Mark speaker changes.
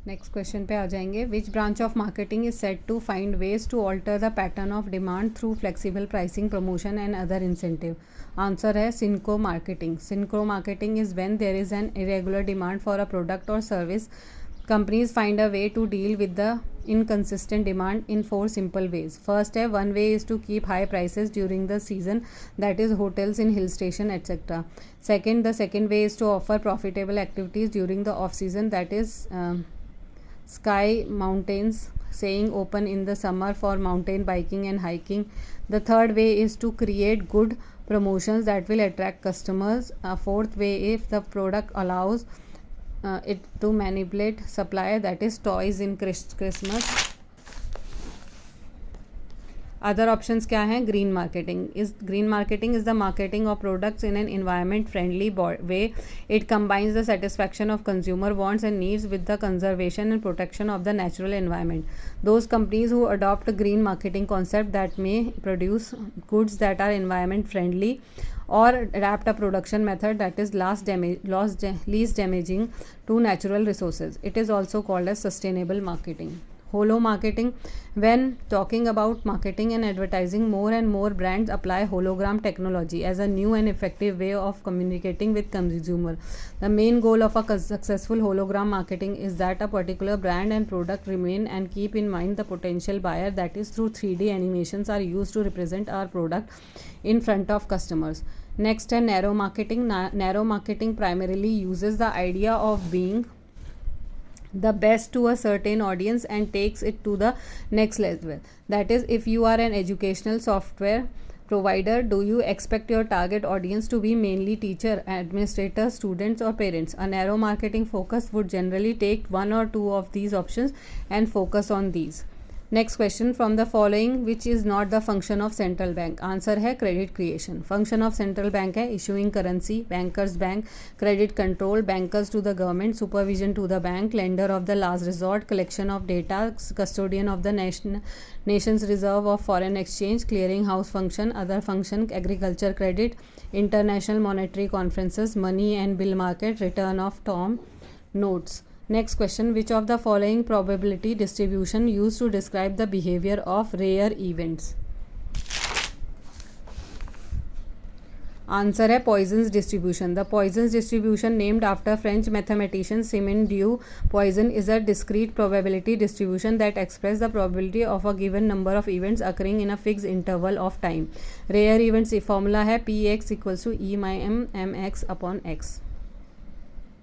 Speaker 1: Next question पे आ जाएंगे. Which branch of marketing is set to find ways to alter the pattern of demand through flexible pricing, promotion and other incentive. Answer है synchro marketing. Synchro marketing is when there is an irregular demand for a product और service. Companies find a way to deal with the inconsistent demand in 4 simple ways. First है, one way is to keep high prices during the season, that is hotels in hill station etc. Second, the second way is to offer profitable activities during the off season, that is sky mountains saying open in the summer for mountain biking and hiking. The third way is to create good promotions that will attract customers. Fourth way, if the product allows it to manipulate supply, that is toys in Christmas. Other options क्या हैं? Green marketing is the marketing of products in an environment friendly way. It combines the satisfaction of consumer wants and needs with the conservation and protection of the natural environment. Those companies who adopt a green marketing concept that may produce goods that are environment friendly or adapt a production method that is least damaging to natural resources. It is also called as sustainable marketing. Holo marketing. When talking about marketing and advertising, more and more brands apply hologram technology as a new and effective way of communicating with consumer. The main goal of a successful hologram marketing is that a particular brand and product remain and keep in mind the potential buyer, that is through 3D animations are used to represent our product in front of customers. Next, narrow marketing. Narrow marketing primarily uses the idea of being the best to a certain audience and takes it to the next level. That is, if you are an educational software provider, do you expect your target audience to be mainly teacher, administrator, students or parents? A narrow marketing focus would generally take one or two of these options and focus on these. Next question, from the following which is not the function of central bank? Answer है credit creation. Function of central bank है issuing currency, bankers bank, credit control, bankers to the government, supervision to the bank, lender of the last resort, collection of data, custodian of the nation's reserve of foreign exchange, clearing house function, other function, agriculture credit, international monetary conferences, money and bill market, return of term notes. Next question, which of the following probability distribution used to describe the behavior of rare events? Answer है Poisson's distribution. The Poisson's distribution, named after French mathematician Simon du Poisson, is a discrete probability distribution that expresses the probability of a given number of events occurring in a fixed interval of time. Rare events formula है Px equals to E minus mx upon x.